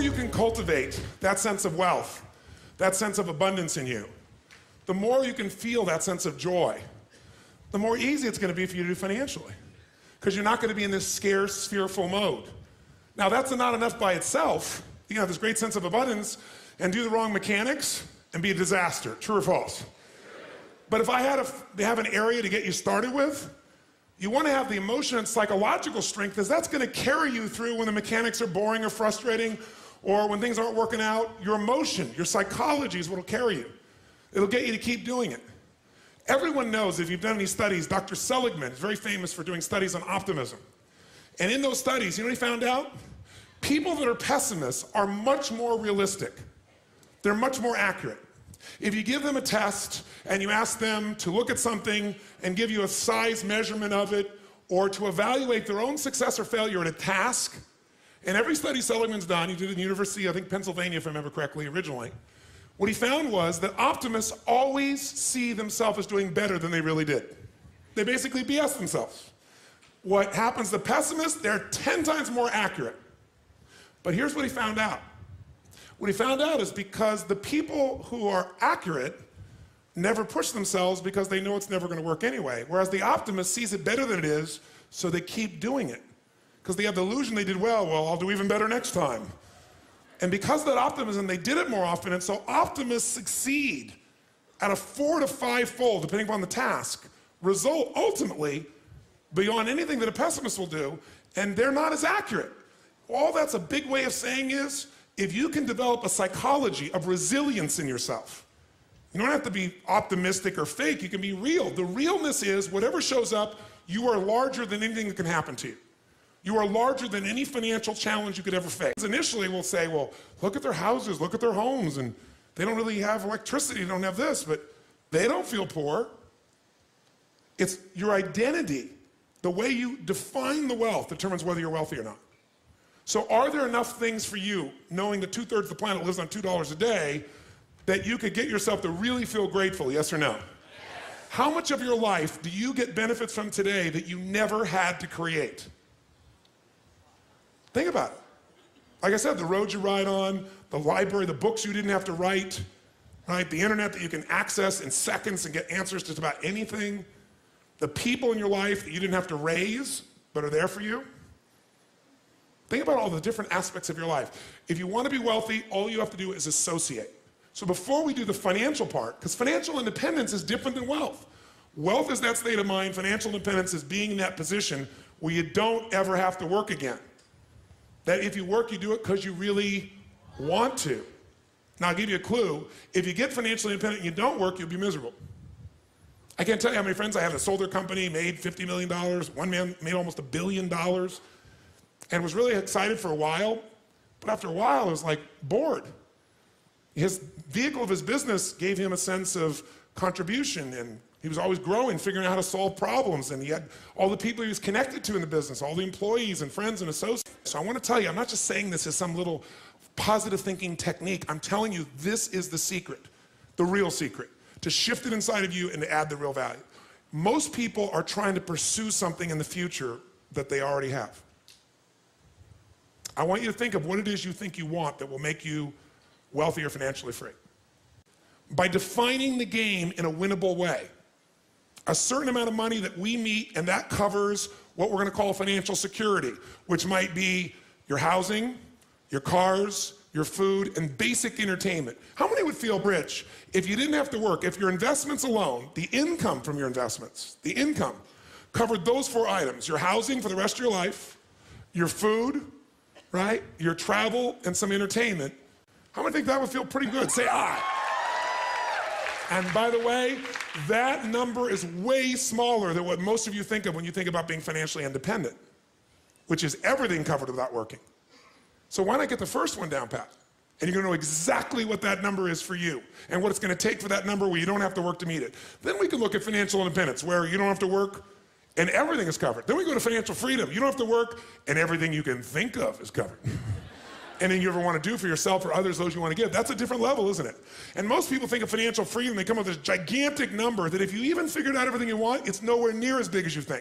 you can cultivate that sense of wealth, that sense of abundance in you, the more you can feel that sense of joy, the more easy it's going to be for you to do financially. Because you're not going to be in this scarce, fearful mode. Now, that's not enough by itself. You can have this great sense of abundance and do the wrong mechanics and be a disaster. True or false? But if I had to have an area to get you started with, you want to have the emotion and psychological strength, because that's going to carry you through when the mechanics are boring or frustrating, or when things aren't working out. Your emotion, your psychology is what will carry you. It'll get you to keep doing it. Everyone knows, if you've done any studies, Dr. Seligman is very famous for doing studies on optimism. And in those studies, you know what he found out? People that are pessimists are much more realistic. They're much more accurate. If you give them a test and you ask them to look at something and give you a size measurement of it, or to evaluate their own success or failure at a task, in every study Seligman's done, he did it in the University, I think Pennsylvania if I remember correctly originally, what he found was that optimists always see themselves as doing better than they really did. They basically BS themselves. What happens to pessimists, they're 10 times more accurate. But here's what he found out. What he found out is because the people who are accurate never push themselves because they know it's never going to work anyway. Whereas the optimist sees it better than it is, so they keep doing it. Because they have the illusion they did well, I'll do even better next time. And because of that optimism, they did it more often, and so optimists succeed at a 4 to 5-fold, depending upon the task, result ultimately beyond anything that a pessimist will do, and they're not as accurate. All that's a big way of saying is, if you can develop a psychology of resilience in yourself, you don't have to be optimistic or fake, you can be real. The realness is, whatever shows up, you are larger than anything that can happen to you. You are larger than any financial challenge you could ever face. Initially, we'll say, well, look at their houses, look at their homes, and they don't really have electricity, they don't have this, but they don't feel poor. It's your identity. The way you define the wealth determines whether you're wealthy or not. So are there enough things for you, knowing that 2/3 of the planet lives on $2 a day, that you could get yourself to really feel grateful, yes or no? Yes. How much of your life do you get benefits from today that you never had to create? Think about it. Like I said, the roads you ride on, the library, the books you didn't have to write, right? The internet that you can access in seconds and get answers to just about anything. The people in your life that you didn't have to raise, but are there for you. Think about all the different aspects of your life. If you want to be wealthy, all you have to do is associate. So before we do the financial part, because financial independence is different than wealth. Wealth is that state of mind, financial independence is being in that position where you don't ever have to work again. That if you work, you do it because you really want to. Now, I'll give you a clue. If you get financially independent and you don't work, you'll be miserable. I can't tell you how many friends I have that sold their company, made $50 million. One man made almost $1 billion and was really excited for a while. But after a while, it was like bored. His vehicle of his business gave him a sense of contribution, and he was always growing, figuring out how to solve problems, and he had all the people he was connected to in the business, all the employees and friends and associates. So I want to tell you, I'm not just saying this as some little positive thinking technique. I'm telling you, this is the secret, the real secret, to shift it inside of you and to add the real value. Most people are trying to pursue something in the future that they already have. I want you to think of what it is you think you want that will make you wealthy or financially free. By defining the game in a winnable way, a certain amount of money that we meet, and that covers what we're going to call financial security, which might be your housing, your cars, your food, and basic entertainment. How many would feel rich if you didn't have to work, if your investments alone, the income from your investments, the income, covered those 4 items: your housing for the rest of your life, your food, right, your travel, and some entertainment? How many think that would feel pretty good? Say aye. And by the way, that number is way smaller than what most of you think of when you think about being financially independent, which is everything covered without working. So why not get the first one down pat? And you're gonna know exactly what that number is for you and what it's gonna take for that number where you don't have to work to meet it. Then we can look at financial independence, where you don't have to work and everything is covered. Then we go to financial freedom. You don't have to work and everything you can think of is covered. Anything you ever want to do for yourself or others, those you want to give. That's a different level, isn't it? And most people think of financial freedom, they come up with this gigantic number that if you even figured out everything you want, it's nowhere near as big as you think.